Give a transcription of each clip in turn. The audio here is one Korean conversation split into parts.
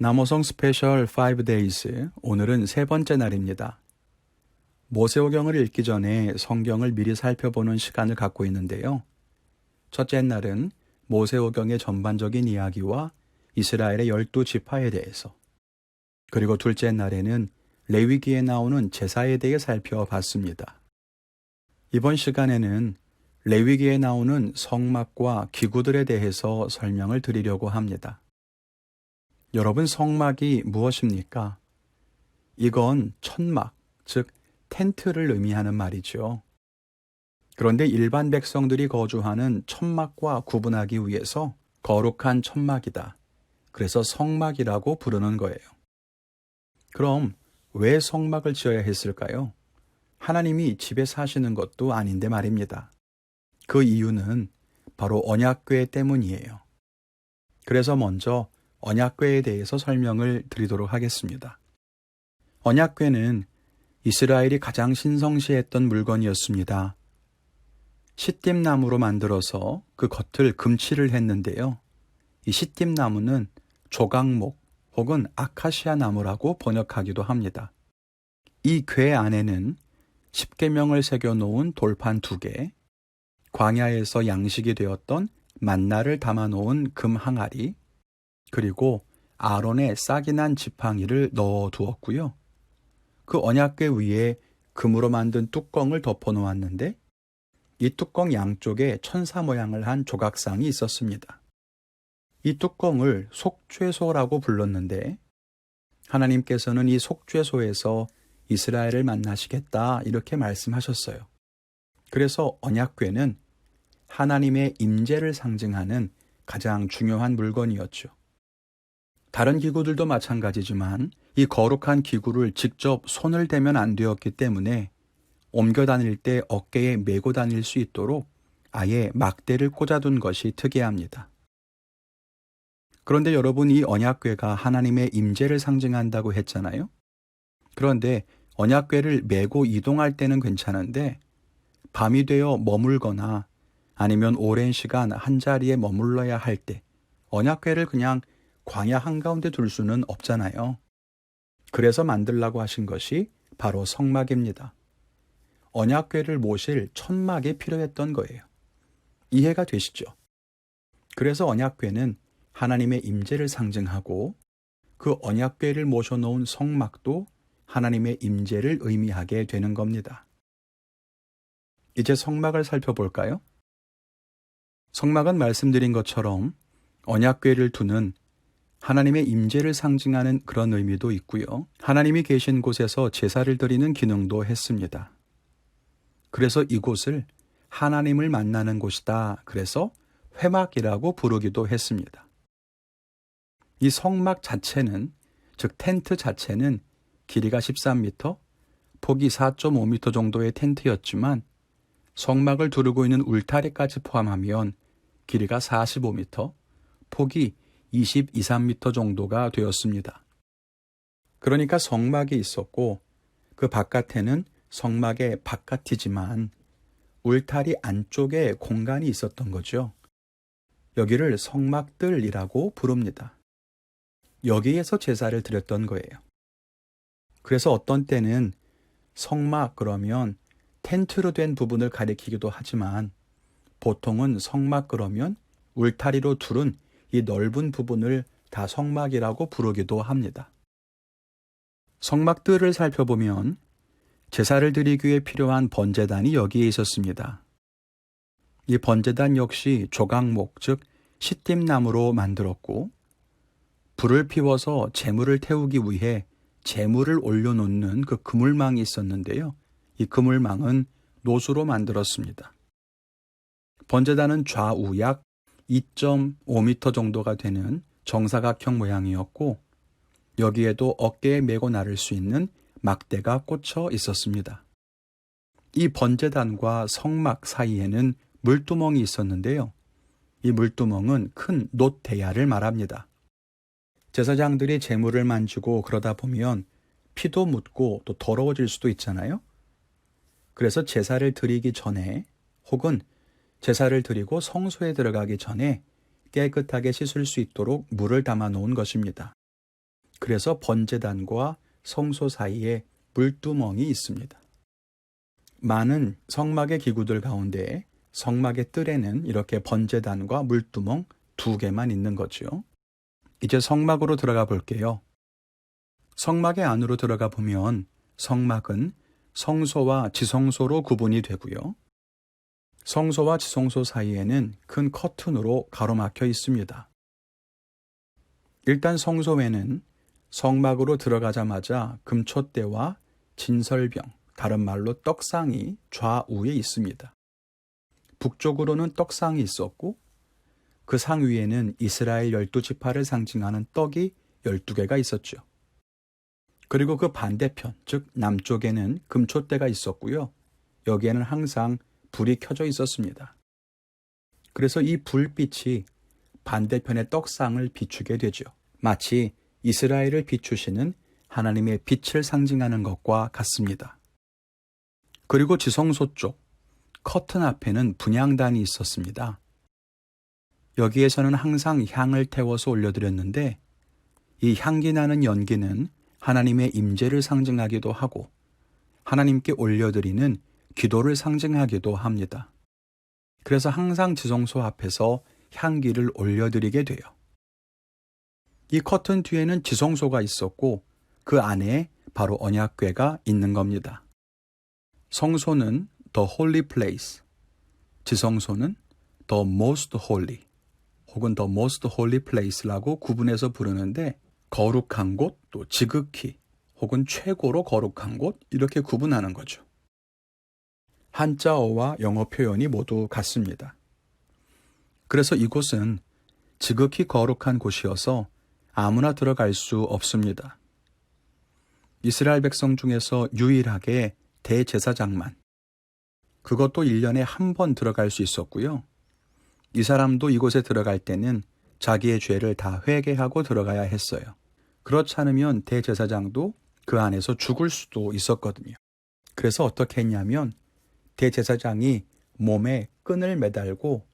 남호성 스페셜 5days, 오늘은 세 번째 날입니다. 모세오경을 읽기 전에 성경을 미리 살펴보는 시간을 갖고 있는데요. 첫째 날은 모세오경의 전반적인 이야기와 이스라엘의 12지파에 대해서, 그리고 둘째 날에는 레위기에 나오는 제사에 대해 살펴봤습니다. 이번 시간에는 레위기에 나오는 성막과 기구들에 대해서 설명을 드리려고 합니다. 여러분, 성막이 무엇입니까? 이건 천막, 즉 텐트를 의미하는 말이죠. 그런데 일반 백성들이 거주하는 천막과 구분하기 위해서 거룩한 천막이다. 그래서 성막이라고 부르는 거예요. 그럼 왜 성막을 지어야 했을까요? 하나님이 집에 사시는 것도 아닌데 말입니다. 그 이유는 바로 언약궤 때문이에요. 그래서 먼저 언약궤에 대해서 설명을 드리도록 하겠습니다. 언약궤는 이스라엘이 가장 신성시했던 물건이었습니다. 시띠임나무로 만들어서 그 겉을 금칠을 했는데요. 이 시띠임나무는 조각목 혹은 아카시아 나무라고 번역하기도 합니다. 이 궤 안에는 십계명을 새겨놓은 돌판 2개, 광야에서 양식이 되었던 만나를 담아놓은 금 항아리, 그리고 아론의 싹이 난 지팡이를 넣어 두었고요. 그 언약궤 위에 금으로 만든 뚜껑을 덮어 놓았는데 이 뚜껑 양쪽에 천사 모양을 한 조각상이 있었습니다. 이 뚜껑을 속죄소라고 불렀는데 하나님께서는 이 속죄소에서 이스라엘을 만나시겠다 이렇게 말씀하셨어요. 그래서 언약궤는 하나님의 임재를 상징하는 가장 중요한 물건이었죠. 다른 기구들도 마찬가지지만 이 거룩한 기구를 직접 손을 대면 안 되었기 때문에 옮겨 다닐 때 어깨에 메고 다닐 수 있도록 아예 막대를 꽂아둔 것이 특이합니다. 그런데 여러분, 이 언약궤가 하나님의 임재를 상징한다고 했잖아요. 그런데 언약궤를 메고 이동할 때는 괜찮은데 밤이 되어 머물거나 아니면 오랜 시간 한 자리에 머물러야 할 때 언약궤를 그냥 광야 한가운데 둘 수는 없잖아요. 그래서 만들라고 하신 것이 바로 성막입니다. 언약궤를 모실 천막이 필요했던 거예요. 이해가 되시죠? 그래서 언약궤는 하나님의 임재를 상징하고 그 언약궤를 모셔놓은 성막도 하나님의 임재를 의미하게 되는 겁니다. 이제 성막을 살펴볼까요? 성막은 말씀드린 것처럼 언약궤를 두는 하나님의 임재를 상징하는 그런 의미도 있고요. 하나님이 계신 곳에서 제사를 드리는 기능도 했습니다. 그래서 이곳을 하나님을 만나는 곳이다. 그래서 회막이라고 부르기도 했습니다. 이 성막 자체는, 즉 텐트 자체는 길이가 13m, 폭이 4.5m 정도의 텐트였지만 성막을 두르고 있는 울타리까지 포함하면 길이가 45m, 폭이 23m 정도가 되었습니다. 그러니까 성막이 있었고 그 바깥에는 성막의 바깥이지만 울타리 안쪽에 공간이 있었던 거죠. 여기를 성막들이라고 부릅니다. 여기에서 제사를 드렸던 거예요. 그래서 어떤 때는 성막 그러면 텐트로 된 부분을 가리키기도 하지만 보통은 성막 그러면 울타리로 두른 이 넓은 부분을 다 성막이라고 부르기도 합니다. 성막들을 살펴보면 제사를 드리기 위해 필요한 번제단이 여기에 있었습니다. 이 번제단 역시 조각목, 즉 시띠임나무로 만들었고 불을 피워서 제물을 태우기 위해 제물을 올려놓는 그 그물망이 있었는데요. 이 그물망은 노수로 만들었습니다. 번제단은 좌우 약 2.5m 정도가 되는 정사각형 모양이었고 여기에도 어깨에 메고 나를 수 있는 막대가 꽂혀 있었습니다. 이 번제단과 성막 사이에는 물두멍이 있었는데요. 이 물두멍은 큰 놋대야를 말합니다. 제사장들이 제물을 만지고 그러다 보면 피도 묻고 또 더러워질 수도 있잖아요. 그래서 제사를 드리기 전에 혹은 제사를 드리고 성소에 들어가기 전에 깨끗하게 씻을 수 있도록 물을 담아 놓은 것입니다. 그래서 번제단과 성소 사이에 물두멍이 있습니다. 많은 성막의 기구들 가운데 성막의 뜰에는 이렇게 번제단과 물두멍 2개만 있는 거죠. 이제 성막으로 들어가 볼게요. 성막의 안으로 들어가 보면 성막은 성소와 지성소로 구분이 되고요. 성소와 지성소 사이에는 큰 커튼으로 가로막혀 있습니다. 일단 성소에는 성막으로 들어가자마자 금촛대와 진설병, 다른 말로 떡상이 좌우에 있습니다. 북쪽으로는 떡상이 있었고 그 상 위에는 이스라엘 12지파를 상징하는 떡이 12개가 있었죠. 그리고 그 반대편, 즉 남쪽에는 금촛대가 있었고요. 여기에는 항상 불이 켜져 있었습니다. 그래서 이 불빛이 반대편의 떡상을 비추게 되죠. 마치 이스라엘을 비추시는 하나님의 빛을 상징하는 것과 같습니다. 그리고 지성소 쪽 커튼 앞에는 분향단이 있었습니다. 여기에서는 항상 향을 태워서 올려드렸는데 이 향기 나는 연기는 하나님의 임재를 상징하기도 하고 하나님께 올려드리는 기도를 상징하기도 합니다. 그래서 항상 지성소 앞에서 향기를 올려드리게 돼요. 이 커튼 뒤에는 지성소가 있었고 그 안에 바로 언약궤가 있는 겁니다. 성소는 The Holy Place, 지성소는 The Most Holy 혹은 The Most Holy Place라고 구분해서 부르는데 거룩한 곳, 또 지극히 혹은 최고로 거룩한 곳 이렇게 구분하는 거죠. 한자어와 영어 표현이 모두 같습니다. 그래서 이곳은 지극히 거룩한 곳이어서 아무나 들어갈 수 없습니다. 이스라엘 백성 중에서 유일하게 대제사장만, 그것도 1년에 한 번 들어갈 수 있었고요. 이 사람도 이곳에 들어갈 때는 자기의 죄를 다 회개하고 들어가야 했어요. 그렇지 않으면 대제사장도 그 안에서 죽을 수도 있었거든요. 그래서 어떻게 했냐면 대제사장이 몸에 끈을 매달고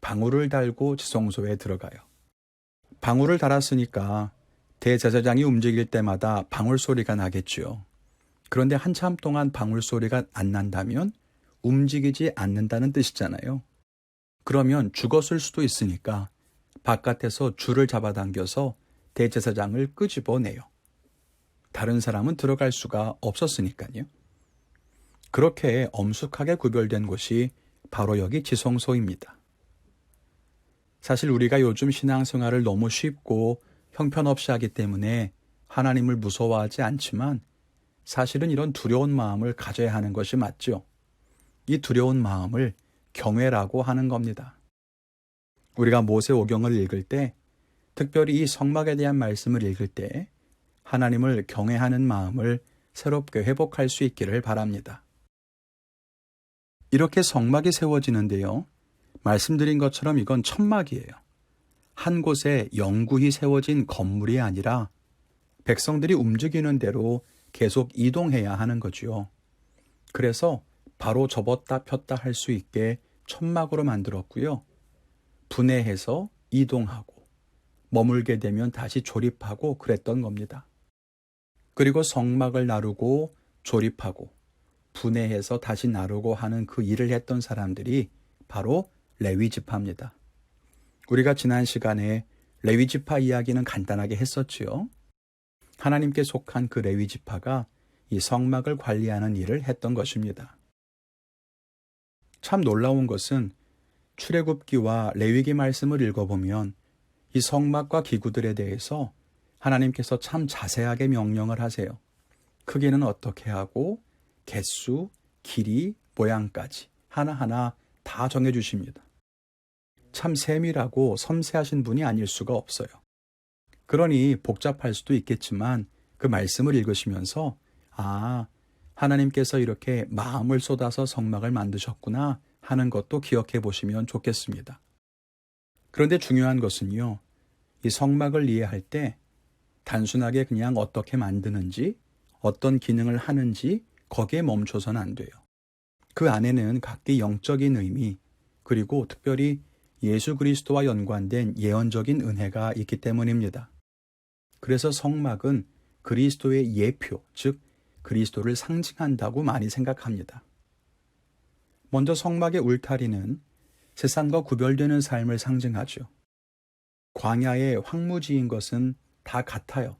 방울을 달고 지성소에 들어가요. 방울을 달았으니까 대제사장이 움직일 때마다 방울 소리가 나겠죠. 그런데 한참 동안 방울 소리가 안 난다면 움직이지 않는다는 뜻이잖아요. 그러면 죽었을 수도 있으니까 바깥에서 줄을 잡아당겨서 대제사장을 끄집어내요. 다른 사람은 들어갈 수가 없었으니까요. 그렇게 엄숙하게 구별된 곳이 바로 여기 지성소입니다. 사실 우리가 요즘 신앙생활을 너무 쉽고 형편없이 하기 때문에 하나님을 무서워하지 않지만 사실은 이런 두려운 마음을 가져야 하는 것이 맞죠. 이 두려운 마음을 경외라고 하는 겁니다. 우리가 모세오경을 읽을 때, 특별히 이 성막에 대한 말씀을 읽을 때 하나님을 경외하는 마음을 새롭게 회복할 수 있기를 바랍니다. 이렇게 성막이 세워지는데요. 말씀드린 것처럼 이건 천막이에요. 한 곳에 영구히 세워진 건물이 아니라 백성들이 움직이는 대로 계속 이동해야 하는 거죠. 그래서 바로 접었다 폈다 할 수 있게 천막으로 만들었고요. 분해해서 이동하고 머물게 되면 다시 조립하고 그랬던 겁니다. 그리고 성막을 나르고 조립하고 분해해서 다시 나르고 하는 그 일을 했던 사람들이 바로 레위지파입니다. 우리가 지난 시간에 레위지파 이야기는 간단하게 했었지요. 하나님께 속한 그 레위지파가 이 성막을 관리하는 일을 했던 것입니다. 참 놀라운 것은 출애굽기와 레위기 말씀을 읽어보면 이 성막과 기구들에 대해서 하나님께서 참 자세하게 명령을 하세요. 크기는 어떻게 하고 개수, 길이, 모양까지 하나하나 다 정해주십니다. 참 세밀하고 섬세하신 분이 아닐 수가 없어요. 그러니 복잡할 수도 있겠지만 그 말씀을 읽으시면서 하나님께서 이렇게 마음을 쏟아서 성막을 만드셨구나 하는 것도 기억해 보시면 좋겠습니다. 그런데 중요한 것은요, 이 성막을 이해할 때 단순하게 그냥 어떻게 만드는지, 어떤 기능을 하는지 거기에 멈춰서는 안 돼요. 그 안에는 각기 영적인 의미, 그리고 특별히 예수 그리스도와 연관된 예언적인 은혜가 있기 때문입니다. 그래서 성막은 그리스도의 예표, 즉 그리스도를 상징한다고 많이 생각합니다. 먼저 성막의 울타리는 세상과 구별되는 삶을 상징하죠. 광야의 황무지인 것은 다 같아요.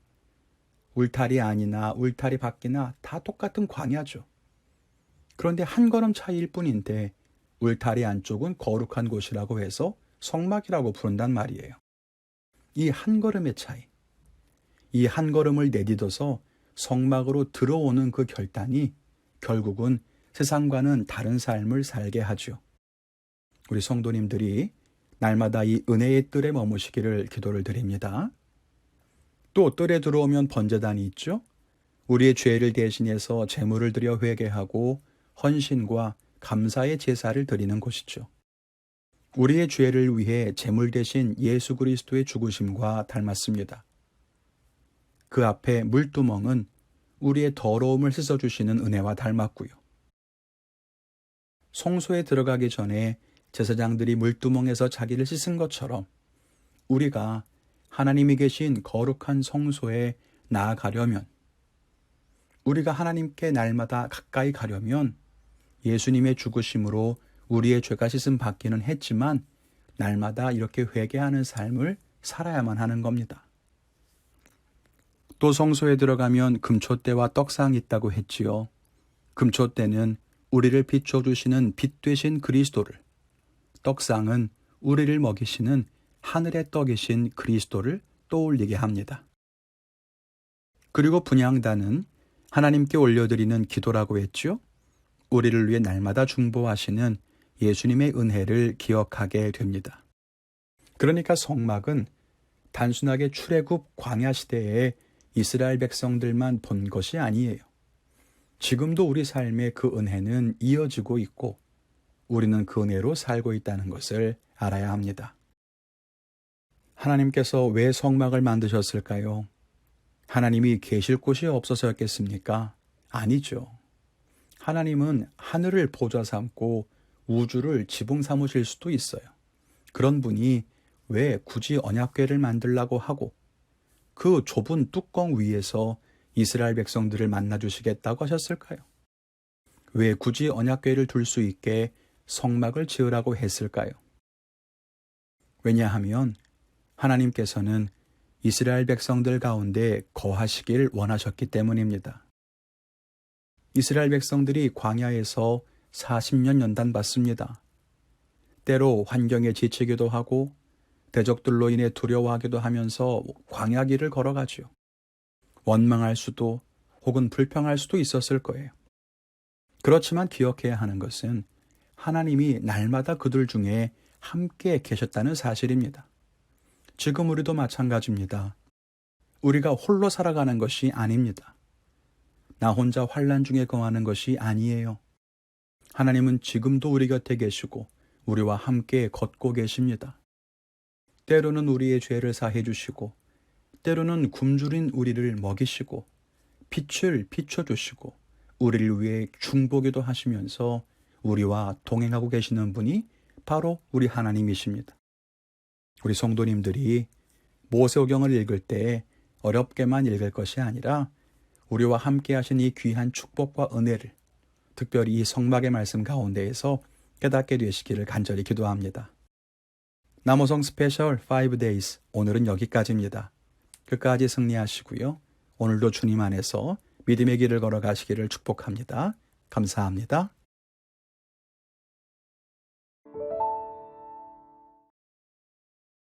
울타리 안이나 울타리 밖이나 다 똑같은 광야죠. 그런데 한 걸음 차이일 뿐인데 울타리 안쪽은 거룩한 곳이라고 해서 성막이라고 부른단 말이에요. 이 한 걸음의 차이, 이 한 걸음을 내딛어서 성막으로 들어오는 그 결단이 결국은 세상과는 다른 삶을 살게 하죠. 우리 성도님들이 날마다 이 은혜의 뜰에 머무시기를 기도를 드립니다. 또 뜰에 들어오면 번제단이 있죠. 우리의 죄를 대신해서 제물을 드려 회개하고 헌신과 감사의 제사를 드리는 곳이죠. 우리의 죄를 위해 제물 대신 예수 그리스도의 죽으심과 닮았습니다. 그 앞에 물두멍은 우리의 더러움을 씻어주시는 은혜와 닮았고요. 성소에 들어가기 전에 제사장들이 물두멍에서 자기를 씻은 것처럼 우리가 하나님이 계신 거룩한 성소에 나아가려면, 우리가 하나님께 날마다 가까이 가려면 예수님의 죽으심으로 우리의 죄가 씻음 받기는 했지만 날마다 이렇게 회개하는 삶을 살아야만 하는 겁니다. 또 성소에 들어가면 금초대와 떡상이 있다고 했지요. 금초대는 우리를 비춰주시는 빛 되신 그리스도를, 떡상은 우리를 먹이시는 하늘의 떡이신 그리스도를 떠올리게 합니다. 그리고 분향단은 하나님께 올려드리는 기도라고 했죠. 우리를 위해 날마다 중보하시는 예수님의 은혜를 기억하게 됩니다. 그러니까 성막은 단순하게 출애굽 광야 시대에 이스라엘 백성들만 본 것이 아니에요. 지금도 우리 삶의 그 은혜는 이어지고 있고 우리는 그 은혜로 살고 있다는 것을 알아야 합니다. 하나님께서 왜 성막을 만드셨을까요? 하나님이 계실 곳이 없어서였겠습니까? 아니죠. 하나님은 하늘을 보좌 삼고 우주를 지붕 삼으실 수도 있어요. 그런 분이 왜 굳이 언약궤를 만들라고 하고 그 좁은 뚜껑 위에서 이스라엘 백성들을 만나주시겠다고 하셨을까요? 왜 굳이 언약궤를 둘 수 있게 성막을 지으라고 했을까요? 왜냐하면 하나님께서는 이스라엘 백성들 가운데 거하시길 원하셨기 때문입니다. 이스라엘 백성들이 광야에서 40년 연단받습니다. 때로 환경에 지치기도 하고 대적들로 인해 두려워하기도 하면서 광야길을 걸어가죠. 원망할 수도 혹은 불평할 수도 있었을 거예요. 그렇지만 기억해야 하는 것은 하나님이 날마다 그들 중에 함께 계셨다는 사실입니다. 지금 우리도 마찬가지입니다. 우리가 홀로 살아가는 것이 아닙니다. 나 혼자 환난 중에 거하는 것이 아니에요. 하나님은 지금도 우리 곁에 계시고 우리와 함께 걷고 계십니다. 때로는 우리의 죄를 사해 주시고 때로는 굶주린 우리를 먹이시고 빛을 비춰주시고 우리를 위해 중보기도 하시면서 우리와 동행하고 계시는 분이 바로 우리 하나님이십니다. 우리 성도님들이 모세오경을 읽을 때 어렵게만 읽을 것이 아니라 우리와 함께 하신 이 귀한 축복과 은혜를 특별히 이 성막의 말씀 가운데에서 깨닫게 되시기를 간절히 기도합니다. 남호성 스페셜 5days 오늘은 여기까지입니다. 끝까지 승리하시고요. 오늘도 주님 안에서 믿음의 길을 걸어가시기를 축복합니다. 감사합니다.